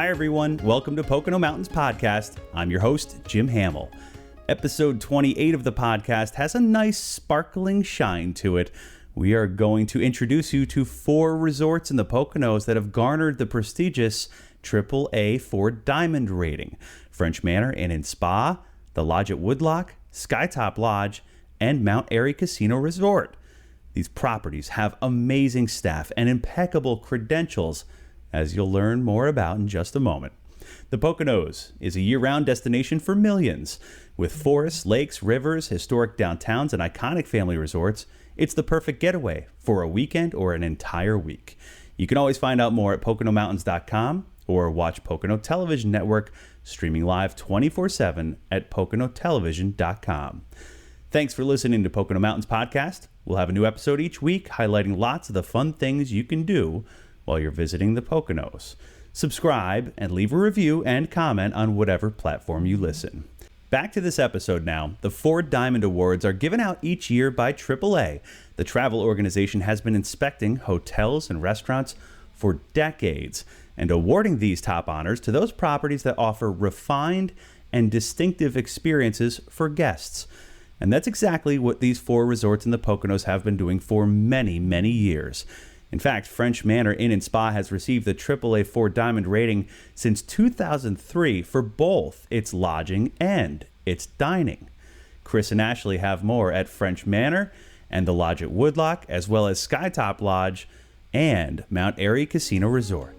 Hi everyone, welcome to Pocono Mountains Podcast. I'm your host, Jim Hamill. Episode 28 of the podcast has a nice sparkling shine to it. We are going to introduce you to 4 resorts in the Poconos that have garnered the prestigious AAA 4 Diamond rating. French Manor Inn & Spa, the Lodge at Woodloch, Skytop Lodge, and Mount Airy Casino Resort. These properties have amazing staff and impeccable credentials, as you'll learn more about in just a moment. The Poconos is a year-round destination for millions. With forests, lakes, rivers, historic downtowns, and iconic family resorts, it's the perfect getaway for a weekend or an entire week. You can always find out more at PoconoMountains.com or watch Pocono Television Network streaming live 24/7 at PoconoTelevision.com. Thanks for listening to Pocono Mountains Podcast. We'll have a new episode each week highlighting lots of the fun things you can do while you're visiting the Poconos. Subscribe and leave a review and comment on whatever platform you listen. Back to this episode now. The 4 Diamond Awards are given out each year by AAA. The travel organization has been inspecting hotels and restaurants for decades and awarding these top honors to those properties that offer refined and distinctive experiences for guests. And that's exactly what these 4 resorts in the Poconos have been doing for many, many years. In fact, French Manor Inn & Spa has received the AAA 4 Diamond rating since 2003 for both its lodging and its dining. Chris and Ashley have more at French Manor and the Lodge at Woodloch, as well as Skytop Lodge and Mount Airy Casino Resort.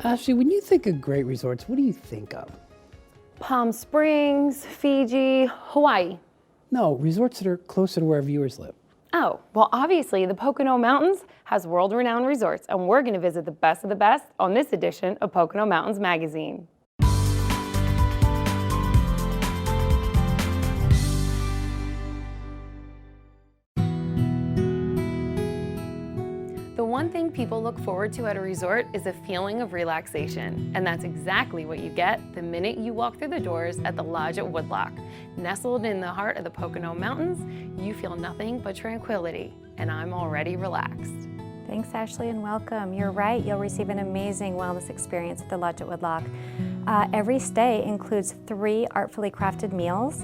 Ashley, when you think of great resorts, what do you think of? Palm Springs, Fiji, Hawaii. No, resorts that are closer to where viewers live. Oh, well, obviously, the Pocono Mountains has world-renowned resorts, and we're going to visit the best of the best on this edition of Pocono Mountains Magazine. The one thing people look forward to at a resort is a feeling of relaxation, and that's exactly what you get the minute you walk through the doors at the Lodge at Woodloch. Nestled in the heart of the Pocono Mountains, you feel nothing but tranquility, and I'm already relaxed. Thanks, Ashley, and welcome. You're right, you'll receive an amazing wellness experience at the Lodge at Woodloch. Every stay includes 3 artfully crafted meals,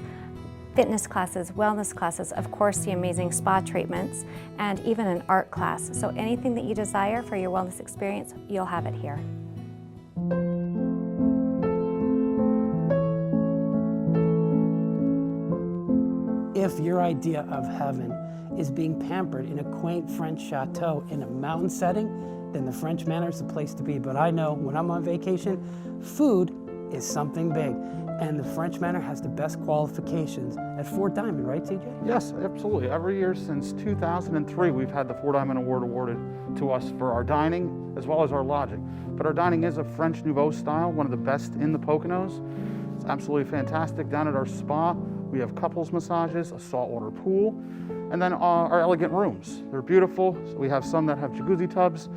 fitness classes, wellness classes, of course the amazing spa treatments, and even an art class. So anything that you desire for your wellness experience, you'll have it here. If your idea of heaven is being pampered in a quaint French chateau in a mountain setting, then the French Manor is the place to be. But I know when I'm on vacation, food is something big. And the French Manor has the best qualifications at 4 Diamond, right, TJ? Yes, absolutely. Every year since 2003, we've had the 4 Diamond Award awarded to us for our dining as well as our lodging. But our dining is a French Nouveau style, one of the best in the Poconos. It's absolutely fantastic. Down at our spa, we have couples massages, a saltwater pool, and then our elegant rooms. They're beautiful. So we have some that have jacuzzi tubs,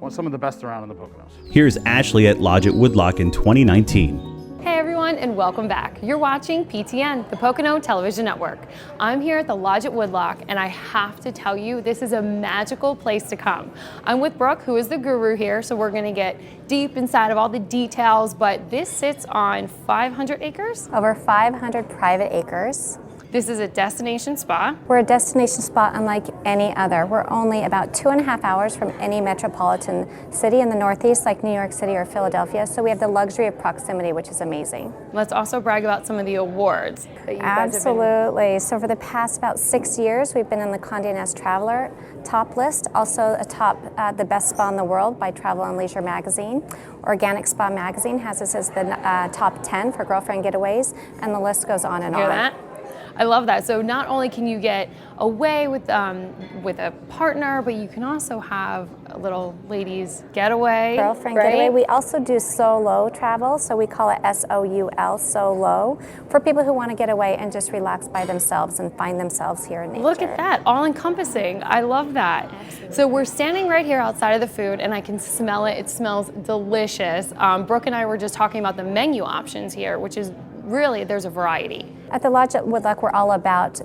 some of the best around in the Poconos. Here's Ashley at Lodge at Woodloch in 2019. Hey everyone, and welcome back. You're watching PTN, the Pocono Television Network. I'm here at the Lodge at Woodloch, and I have to tell you, this is a magical place to come. I'm with Brooke, who is the guru here, so we're gonna get deep inside of all the details, but this sits on 500 acres? Over 500 private acres. This is a destination spa. We're a destination spa unlike any other. We're only about 2.5 hours from any metropolitan city in the Northeast like New York City or Philadelphia, so we have the luxury of proximity, which is amazing. Let's also brag about some of the awards that you guys have been. Absolutely. So for the past about 6 years, we've been in the Condé Nast Traveler top list, also atop the best spa in the world by Travel and Leisure magazine. Organic Spa magazine has us as the top 10 for girlfriend getaways, and the list goes on and on. Hear that? I love that. So not only can you get away with a partner, but you can also have a little ladies getaway. Girlfriend right? getaway. We also do solo travel, so we call it SOUL, solo, for people who want to get away and just relax by themselves and find themselves here in nature. Look at that, all encompassing. I love that. Absolutely. So we're standing right here outside of the food, and I can smell it. It smells delicious. Brooke and I were just talking about the menu options here, which is really, there's a variety. At the Lodge at Woodloch, we're all about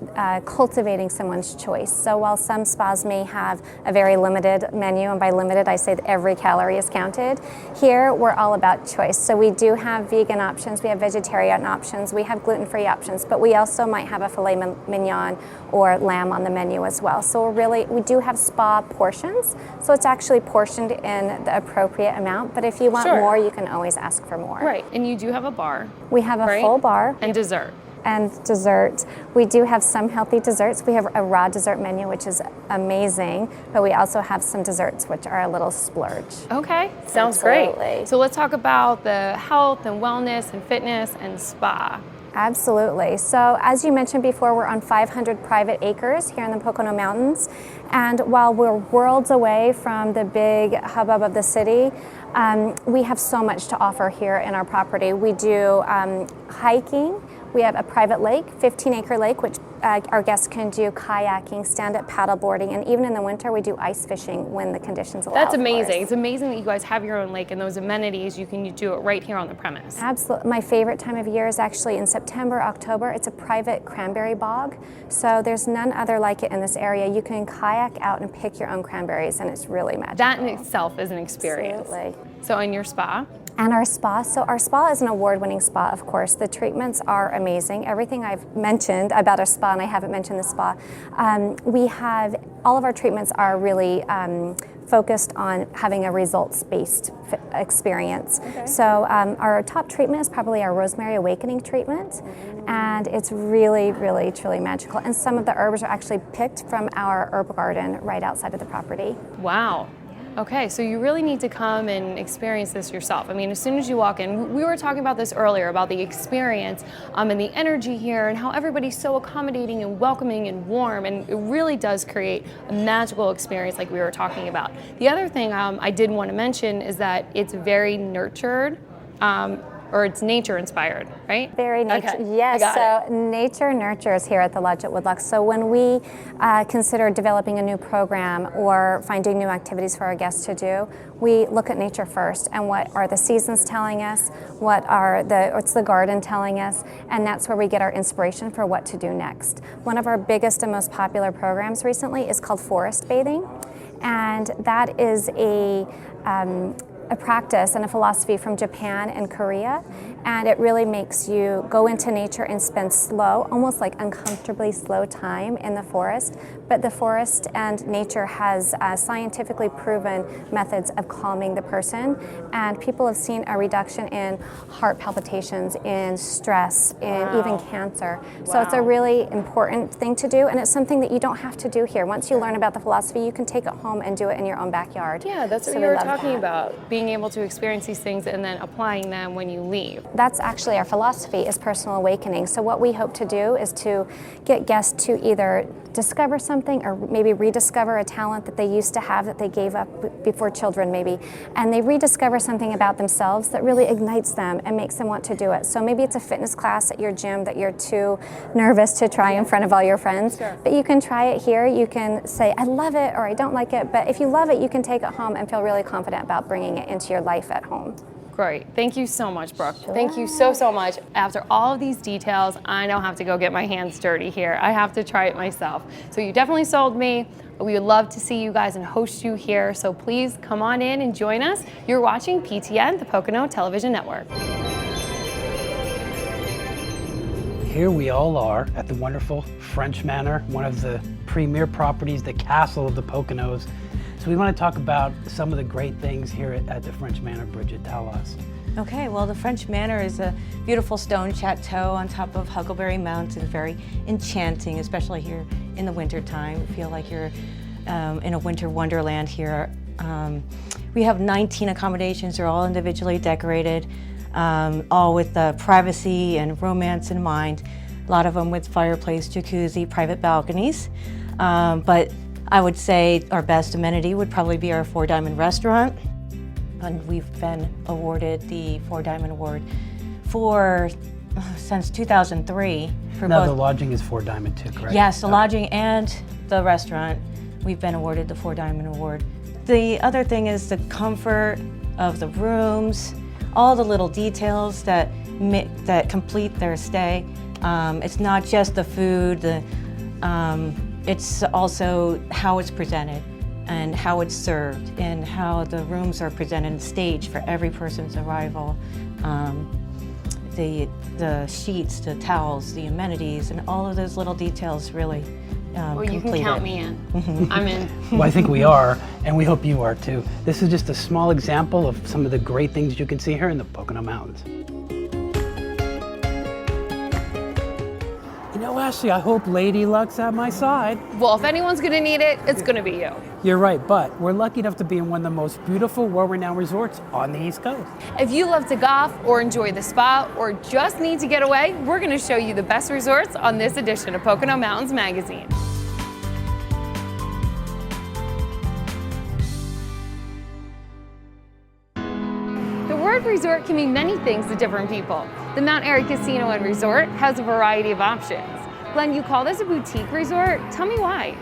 cultivating someone's choice. So while some spas may have a very limited menu, and by limited I say that every calorie is counted, here we're all about choice. So we do have vegan options, we have vegetarian options, we have gluten-free options, but we also might have a filet mignon or lamb on the menu as well. So we do have spa portions, so it's actually portioned in the appropriate amount, but if you want more, you can always ask for more. Right, and you do have a bar. We have a full bar. And dessert. And dessert. We do have some healthy desserts. We have a raw dessert menu, which is amazing, but we also have some desserts which are a little splurge. Okay, sounds great. So let's talk about the health and wellness and fitness and spa. Absolutely. So as you mentioned before, we're on 500 private acres here in the Pocono Mountains. And while we're worlds away from the big hubbub of the city, we have so much to offer here in our property. We do hiking. We have a private lake, 15-acre lake, which our guests can do kayaking, stand-up paddleboarding, and even in the winter we do ice fishing when the conditions allow. That's amazing. It's amazing that you guys have your own lake and those amenities. You can do it right here on the premise. Absolutely. My favorite time of year is actually in September, October. It's a private cranberry bog, so there's none other like it in this area. You can kayak out and pick your own cranberries, and it's really magical. That in itself is an experience. Absolutely. So in your spa? And our spa, so our spa is an award-winning spa, of course. The treatments are amazing. Everything I've mentioned about our spa, and I haven't mentioned the spa, we have, all of our treatments are really focused on having a results-based experience. Okay. So our top treatment is probably our Rosemary Awakening treatment, and it's really, really, truly magical. And some of the herbs are actually picked from our herb garden right outside of the property. Wow. Okay, so you really need to come and experience this yourself. I mean, as soon as you walk in, we were talking about this earlier, about the experience and the energy here and how everybody's so accommodating and welcoming and warm, and it really does create a magical experience like we were talking about. The other thing I did want to mention is that it's very nurtured, or it's nature inspired, right? Very nature, okay. Yes. So nature nurtures here at the Lodge at Woodloch. So when we consider developing a new program or finding new activities for our guests to do, we look at nature first and what are the seasons telling us, what's the garden telling us, and that's where we get our inspiration for what to do next. One of our biggest and most popular programs recently is called forest bathing, and that is a practice and a philosophy from Japan and Korea, and it really makes you go into nature and spend slow, almost like uncomfortably slow time in the forest. But the forest and nature has scientifically proven methods of calming the person, and people have seen a reduction in heart palpitations, in stress, in even cancer. So it's a really important thing to do, and it's something that you don't have to do here. Once you learn about the philosophy, you can take it home and do it in your own backyard. Yeah, that's what you were talking about, being able to experience these things and then applying them when you leave. That's actually our philosophy, is personal awakening. So what we hope to do is to get guests to either discover something or maybe rediscover a talent that they used to have that they gave up before children maybe, and they rediscover something about themselves that really ignites them and makes them want to do it. So maybe it's a fitness class at your gym that you're too nervous to try in front of all your friends, but you can try it here. You can say, I love it, or I don't like it, but if you love it, you can take it home and feel really confident about bringing it into your life at home. Great. Thank you so much, Brooke. Sure. Thank you so, so much. After all of these details, I now have to go get my hands dirty here. I have to try it myself. So you definitely sold me. We would love to see you guys and host you here. So please come on in and join us. You're watching PTN, the Pocono Television Network. Here we all are at the wonderful French Manor, one of the premier properties, the castle of the Poconos. So we want to talk about some of the great things here at the French Manor. Bridget, tell us. Okay, well, the French Manor is a beautiful stone chateau on top of Huckleberry Mountain, very enchanting, especially here in the winter time. You feel like you're in a winter wonderland here. We have 19 accommodations. They're all individually decorated, all with privacy and romance in mind. A lot of them with fireplace, jacuzzi, private balconies. But I would say our best amenity would probably be our Four Diamond restaurant. And we've been awarded the Four Diamond Award since 2003. Now the lodging is Four Diamond too, correct? Yes, the lodging and the restaurant, we've been awarded the Four Diamond Award. The other thing is the comfort of the rooms, all the little details that complete their stay. It's not just the food, it's also how it's presented and how it's served and how the rooms are presented and staged for every person's arrival. The sheets, the towels, the amenities, and all of those little details really Well, you can complete count it. me in. I'm in. Well, I think we are, and we hope you are too. This is just a small example of some of the great things you can see here in the Pocono Mountains. You know, Ashley, I hope Lady Luck's at my side. Well, if anyone's gonna need it, it's gonna be you. You're right, but we're lucky enough to be in one of the most beautiful, world-renowned resorts on the East Coast. If you love to golf or enjoy the spa or just need to get away, we're gonna show you the best resorts on this edition of Pocono Mountains Magazine. The word resort can mean many things to different people. The Mount Airy Casino and Resort has a variety of options. Glenn, you call this a boutique resort? Tell me why.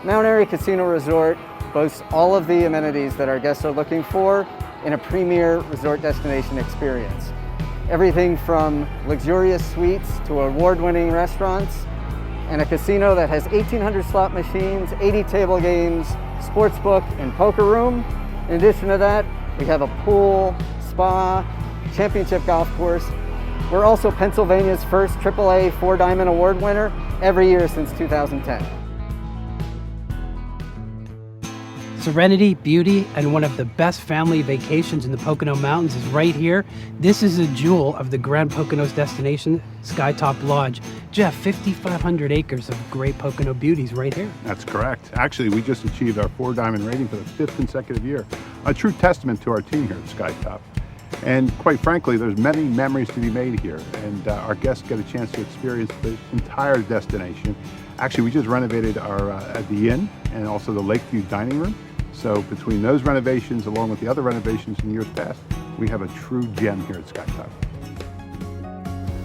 Mount Airy Casino Resort boasts all of the amenities that our guests are looking for in a premier resort destination experience. Everything from luxurious suites to award-winning restaurants, and a casino that has 1,800 slot machines, 80 table games, sports book, and poker room. In addition to that, we have a pool, spa, championship golf course. We're also Pennsylvania's first AAA 4-Diamond Award winner every year since 2010. Serenity, beauty, and one of the best family vacations in the Pocono Mountains is right here. This is a jewel of the Grand Poconos destination, Skytop Lodge. Jeff, 5,500 acres of great Pocono beauties right here. That's correct. Actually, we just achieved our 4-Diamond rating for the 5th consecutive year. A true testament to our team here at Skytop. And quite frankly, there's many memories to be made here, and our guests get a chance to experience the entire destination. Actually, we just renovated our at the Inn and also the Lakeview dining room. So between those renovations, along with the other renovations in years past, we have a true gem here at Skytop.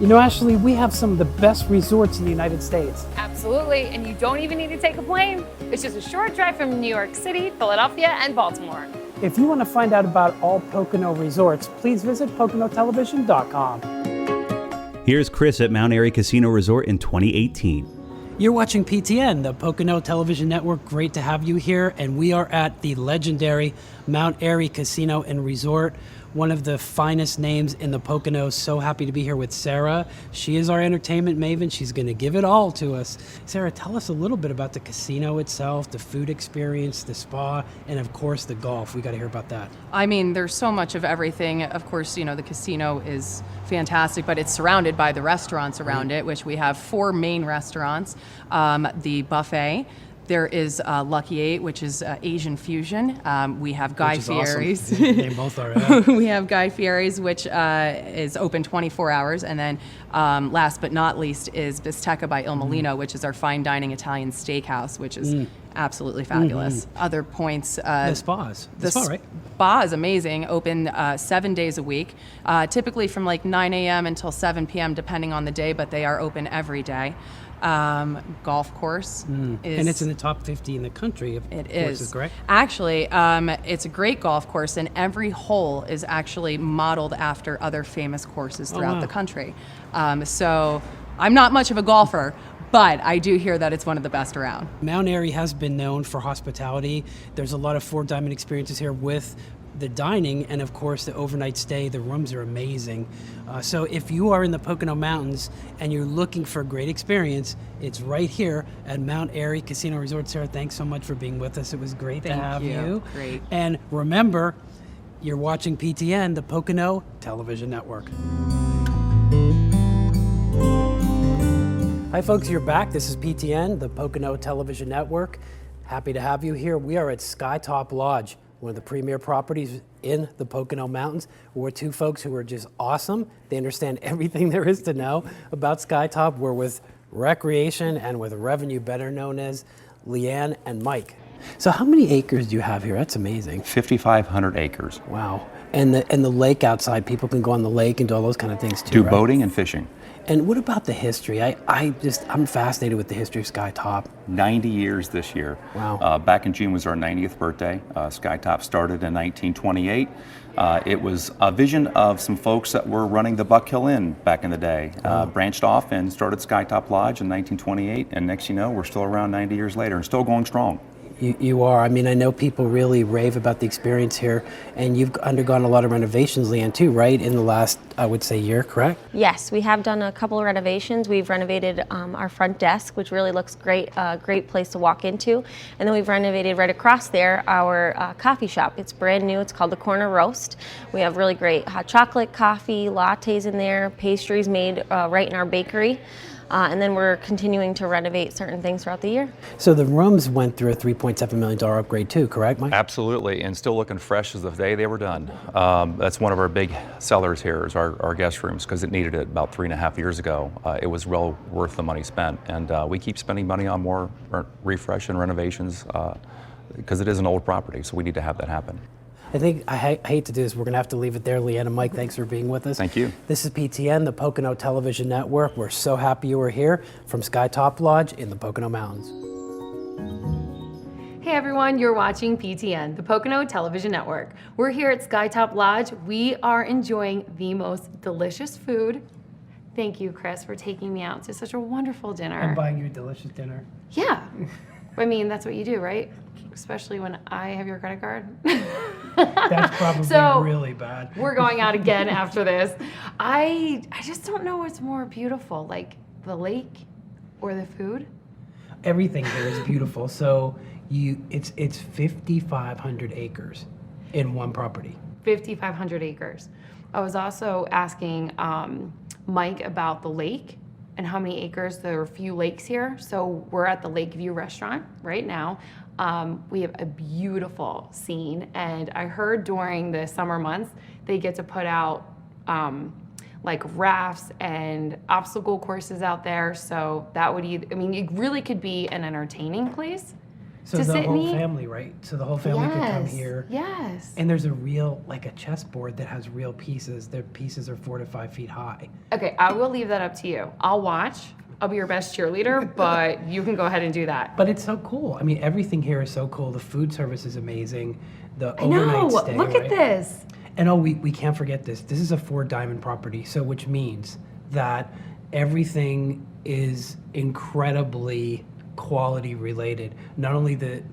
You know, Ashley, we have some of the best resorts in the United States. Absolutely, and you don't even need to take a plane. It's just a short drive from New York City, Philadelphia, and Baltimore. If you want to find out about all Pocono resorts, please visit PoconoTelevision.com. Here's Chris at Mount Airy Casino Resort in 2018. You're watching PTN, the Pocono Television Network. Great to have you here. And we are at the legendary Mount Airy Casino and Resort, one of the finest names in the Poconos. So happy to be here with Sarah. She is our entertainment maven. She's going to give it all to us. Sarah, tell us a little bit about the casino itself, the food experience, the spa, and of course the golf. We got to hear about that. I mean, there's so much of everything. Of course, you know, the casino is fantastic, but it's surrounded by the restaurants around it, which we have 4 main restaurants. The buffet. There is Lucky 8, which is Asian fusion. We have Guy Fieri's. Awesome. They both are. Yeah. We have Guy Fieri's, which is open 24 hours. And then last but not least is Bistecca by Il Molino, which is our fine dining Italian steakhouse, which is absolutely fabulous. Other points. The spas. The spa, right? Spa is amazing, open 7 days a week, typically from like 9 a.m. until 7 p.m. depending on the day, but they are open every day. Golf course is... And it's in the top 50 in the country of courses, correct? Actually, it's a great golf course, and every hole is actually modeled after other famous courses throughout the country. So I'm not much of a golfer, but I do hear that it's one of the best around. Mount Airy has been known for hospitality. There's a lot of 4-Diamond experiences here with the dining and of course the overnight stay. The rooms are amazing. So if you are in the Pocono Mountains and you're looking for a great experience, it's right here at Mount Airy Casino Resort. Sarah, thanks so much for being with us. It was great to have you. Great. And remember, you're watching PTN, the Pocono Television Network. Hi folks, you're back. This is PTN, the Pocono Television Network. Happy to have you here. We are at Skytop Lodge, one of the premier properties in the Pocono Mountains. We're 2 folks who are just awesome. They understand everything there is to know about Skytop. We're with Recreation and with Revenue, better known as Leanne and Mike. So how many acres do you have here? That's amazing. 5,500 acres. Wow. And the lake outside, people can go on the lake and do all those kind of things too, Do right? boating and fishing. And what about the history? I'm fascinated with the history of Skytop. 90 years this year. Wow. Back in June was our 90th birthday. Skytop started in 1928. It was a vision of some folks that were running the Buck Hill Inn back in the day. Branched off and started Skytop Lodge in 1928, and next you know, we're still around 90 years later and still going strong. You are. I mean, I know people really rave about the experience here, and you've undergone a lot of renovations, Leanne, too, right? In the last, I would say, year, correct? Yes, we have done a couple of renovations. We've renovated our front desk, which really looks great, great place to walk into. And then we've renovated right across there our coffee shop. It's brand new. It's called the Corner Roast. We have really great hot chocolate, coffee, lattes in there, pastries made right in our bakery. And then we're continuing to renovate certain things throughout the year. So the rooms went through a $3.7 million upgrade too, correct, Mike? Absolutely, and still looking fresh as the day they were done. That's one of our big sellers here is our guest rooms, because it needed it about 3.5 years ago. It was well worth the money spent, and we keep spending money on more refresh and renovations because it is an old property, so we need to have that happen. I think, I hate to do this, we're going to have to leave it there. Leanne and Mike, thanks for being with us. Thank you. This is PTN, the Pocono Television Network. We're so happy you were here from Skytop Lodge in the Pocono Mountains. Hey everyone, you're watching PTN, the Pocono Television Network. We're here at Skytop Lodge. We are enjoying the most delicious food. Thank you, Chris, for taking me out to such a wonderful dinner. And buying you a delicious dinner. Yeah. I mean, that's what you do, right? Especially when I have your credit card. That's probably really bad. We're going out again after this. I just don't know what's more beautiful, like the lake or the food. Everything here is beautiful. So it's 5,500 acres in one property. 5,500 acres. I was also asking Mike about the lake and how many acres. There are a few lakes here. So we're at the Lakeview restaurant right now. We have a beautiful scene, and I heard during the summer months they get to put out like rafts and obstacle courses out there. So that would it really could be an entertaining place. So the whole family, right? So the whole family could come here. Yes. And there's a real, like a chessboard that has real pieces. Their pieces are 4 to 5 feet high. Okay, I will leave that up to you. I'll watch. I'll be your best cheerleader, but you can go ahead and do that. But it's so cool. I mean, everything here is so cool. The food service is amazing. The overnight stay, look at this. And we can't forget this. This is a 4-diamond property, so which means that everything is incredibly quality related. Not only the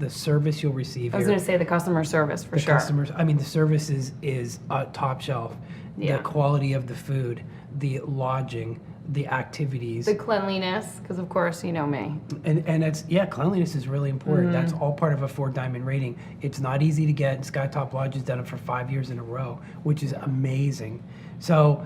service you'll receive here. I was going to say the customer service for sure. The service is top shelf. Yeah. The quality of the food, the lodging, the activities, the cleanliness, because of course you know me. And it's cleanliness is really important. That's all part of a 4-diamond rating. It's not easy to get. Skytop Lodge has done it for 5 years in a row, which is amazing. So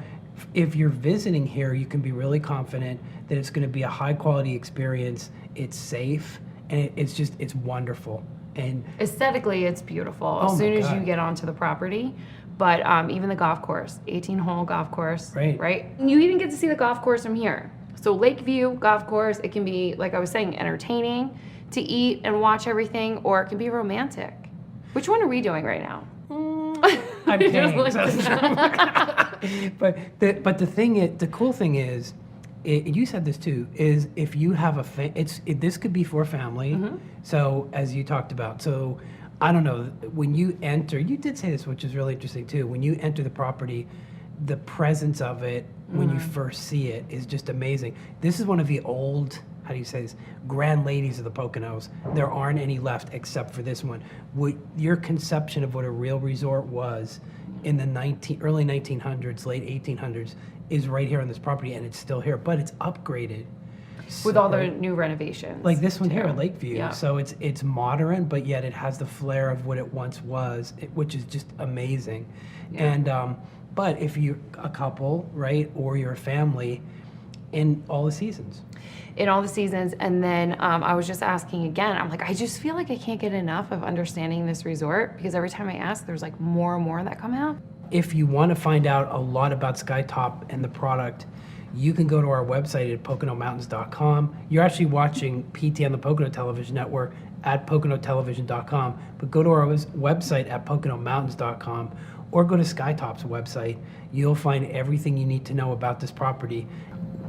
if you're visiting here, you can be really confident that it's going to be a high quality experience. It's safe, and it's wonderful. And aesthetically, it's beautiful as soon as you get onto the property. But even the golf course, 18-hole golf course, right? You even get to see the golf course from here. So Lakeview Golf Course, it can be, like I was saying, entertaining, to eat and watch everything, or it can be romantic. Which one are we doing right now? I'm paying. But the cool thing is, you said this too, is if you have this could be for family. So as you talked about, so I don't know, when you enter, you did say this, which is really interesting too. When you enter the property, the presence of it, when you first see it, is just amazing. This is one of the old, how do you say this, grand ladies of the Poconos. There aren't any left except for this one. Your conception of what a real resort was in the early 1900s, late 1800s, is right here on this property, and it's still here, but it's upgraded. With all the new renovations. Like this one here at Lakeview. Yeah. So it's modern, but yet it has the flair of what it once was, which is just amazing. Yeah. And but if you're a couple, right, or you're a family, in all the seasons. In all the seasons, and then I was just asking again, I'm like, I just feel like I can't get enough of understanding this resort, because every time I ask, there's like more and more that come out. If you want to find out a lot about Skytop and the product, you can go to our website at PoconoMountains.com. You're actually watching PT on the Pocono Television Network at PoconoTelevision.com, but go to our website at PoconoMountains.com, or go to Skytop's website. You'll find everything you need to know about this property.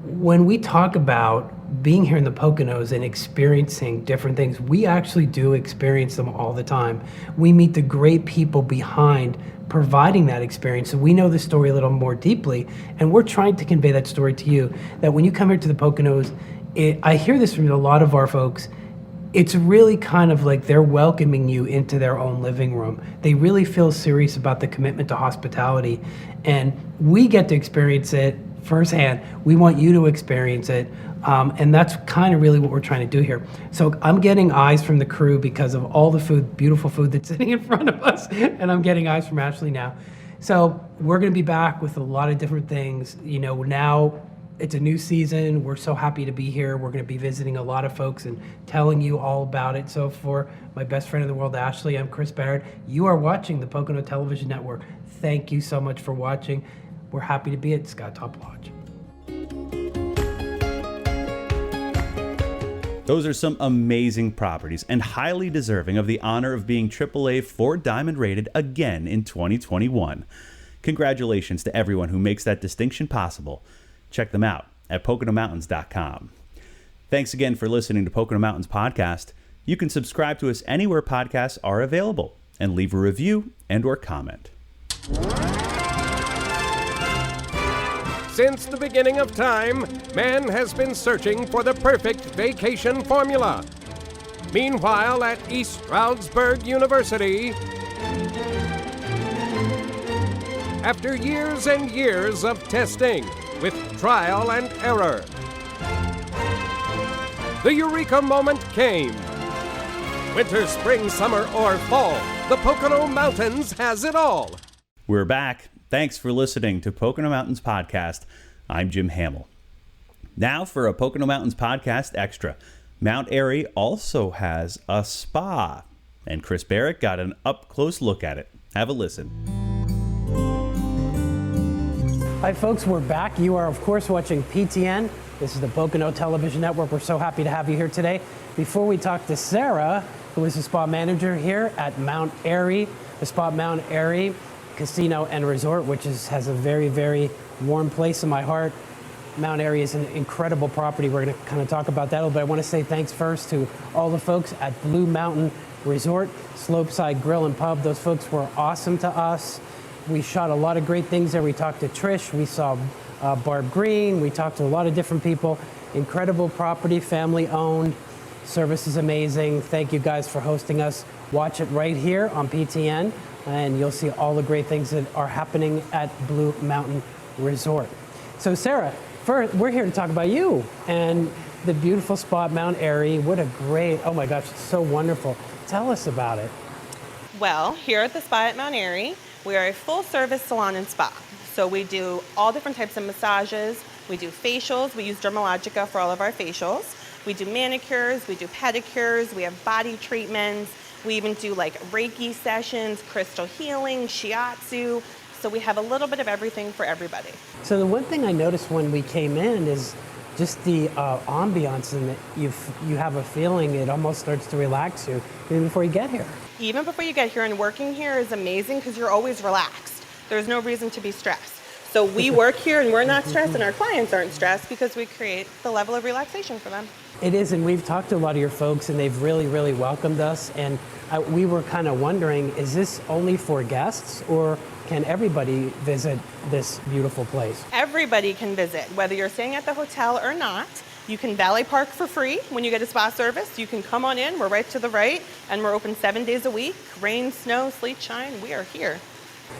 When we talk about being here in the Poconos and experiencing different things, we actually do experience them all the time. We meet the great people behind providing that experience, so we know the story a little more deeply, and we're trying to convey that story to you, that when you come here to the Poconos, I hear this from a lot of our folks, it's really kind of like they're welcoming you into their own living room. They really feel serious about the commitment to hospitality, and we get to experience it firsthand. We want you to experience it, and that's kind of really what we're trying to do here. So I'm getting eyes from the crew because of all the food, beautiful food that's sitting in front of us, and I'm getting eyes from Ashley now. So we're going to be back with a lot of different things. You know, now it's a new season. We're so happy to be here. We're going to be visiting a lot of folks and telling you all about it. So for my best friend in the world, Ashley, I'm Chris Barrett. You are watching the Pocono Television Network. Thank you so much for watching. We're happy to be at Skytop Lodge. Those are some amazing properties and highly deserving of the honor of being AAA 4 Diamond rated again in 2021. Congratulations to everyone who makes that distinction possible. Check them out at PoconoMountains.com. Thanks again for listening to Pocono Mountains Podcast. You can subscribe to us anywhere podcasts are available and leave a review and or comment. Since the beginning of time, man has been searching for the perfect vacation formula. Meanwhile, at East Stroudsburg University, after years and years of testing with trial and error, the eureka moment came. Winter, spring, summer, or fall, the Pocono Mountains has it all. We're back. Thanks for listening to Pocono Mountains Podcast. I'm Jim Hamill. Now for a Pocono Mountains Podcast Extra. Mount Airy also has a spa, and Chris Barrett got an up-close look at it. Have a listen. Hi folks, we're back. You are of course watching PTN. This is the Pocono Television Network. We're so happy to have you here today. Before we talk to Sarah, who is the spa manager here at Mount Airy, the Spa Mount Airy Casino and Resort, which has a very, very warm place in my heart. Mount Airy is an incredible property. We're going to kind of talk about that a little bit. I want to say thanks first to all the folks at Blue Mountain Resort, Slopeside Grill and Pub. Those folks were awesome to us. We shot a lot of great things there. We talked to Trish. We saw Barb Green. We talked to a lot of different people. Incredible property, family owned. Service is amazing. Thank you guys for hosting us. Watch it right here on PTN, and you'll see all the great things that are happening at Blue Mountain Resort. So Sarah, first, we're here to talk about you and the beautiful spot, Mount Airy. What a great, oh my gosh, it's so wonderful. Tell us about it. Well, here at the spa at Mount Airy, we are a full-service salon and spa. So we do all different types of massages. We do facials. We use Dermalogica for all of our facials. We do manicures. We do pedicures. We have body treatments. We even do like Reiki sessions, crystal healing, shiatsu. So we have a little bit of everything for everybody. So the one thing I noticed when we came in is just the ambiance, and that you have a feeling it almost starts to relax you even before you get here. Even before you get here, and working here is amazing because you're always relaxed. There's no reason to be stressed. So we work here and we're not stressed, and our clients aren't stressed because we create the level of relaxation for them. It is, and we've talked to a lot of your folks, and they've really, really welcomed us. And we were kind of wondering, is this only for guests, or can everybody visit this beautiful place? Everybody can visit, whether you're staying at the hotel or not. You can valet park for free when you get a spa service. You can come on in, we're right to the right, and we're open 7 days a week. Rain, snow, sleet, shine, we are here.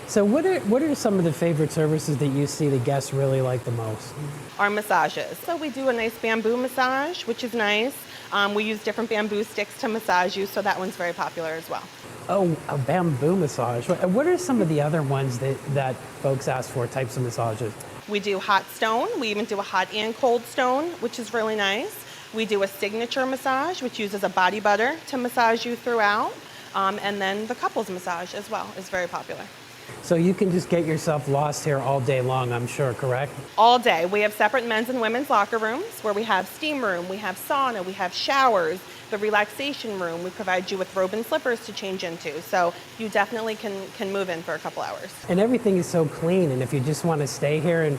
So what are some of the favorite services that you see the guests really like the most? Our massages. So we do a nice bamboo massage, which is nice. We use different bamboo sticks to massage you, so that one's very popular as well. Oh, a bamboo massage. What are some of the other ones that folks ask for, types of massages? We do hot stone. We even do a hot and cold stone, which is really nice. We do a signature massage, which uses a body butter to massage you throughout. And then the couples massage as well is very popular. So you can just get yourself lost here all day long, I'm sure, correct? All day. We have separate men's and women's locker rooms where we have steam room, we have sauna, we have showers, the relaxation room. We provide you with robe and slippers to change into. So you definitely can move in for a couple hours. And everything is so clean, and if you just want to stay here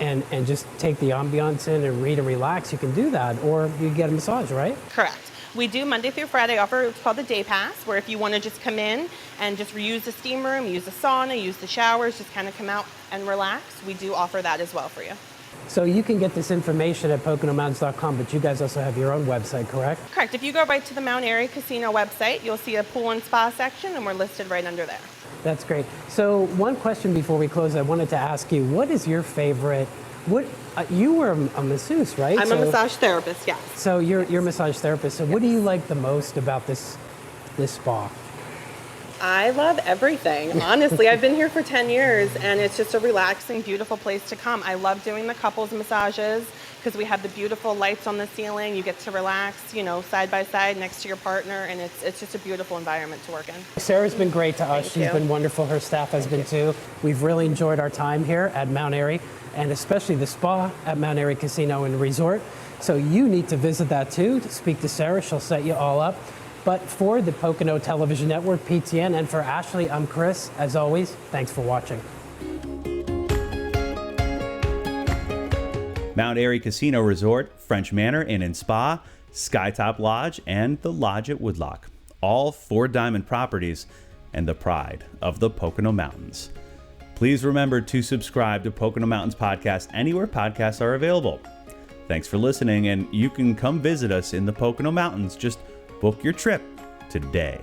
and just take the ambiance in and read and relax, you can do that, or you get a massage, right? Correct. We do Monday through Friday offer what's called the day pass, where if you want to just come in and just use the steam room, use the sauna, use the showers, just kind of come out and relax, we do offer that as well for you. So you can get this information at PoconoMountains.com, but you guys also have your own website, correct? Correct. If you go right to the Mount Airy Casino website, you'll see a pool and spa section, and we're listed right under there. That's great. So one question before we close, I wanted to ask you, what is your favorite, you were a masseuse, right? I'm a massage therapist, yes. So you're a massage therapist. So what do you like the most about this spa? I love everything. Honestly, I've been here for 10 years, and it's just a relaxing, beautiful place to come. I love doing the couples massages because we have the beautiful lights on the ceiling. You get to relax, side by side next to your partner, and it's just a beautiful environment to work in. Sarah's been great to us. Thank She's you. been wonderful. Her staff has been too. We've really enjoyed our time here at Mount Airy, and especially the spa at Mount Airy Casino and Resort. So you need to visit that too, to speak to Sarah. She'll set you all up. But for the Pocono Television Network, PTN, and for Ashley, I'm Chris. As always, thanks for watching. Mount Airy Casino Resort, French Manor Inn and Spa, Skytop Lodge, and the Lodge at Woodloch. All 4 diamond properties and the pride of the Pocono Mountains. Please remember to subscribe to Pocono Mountains Podcast anywhere podcasts are available. Thanks for listening, and you can come visit us in the Pocono Mountains. Just book your trip today.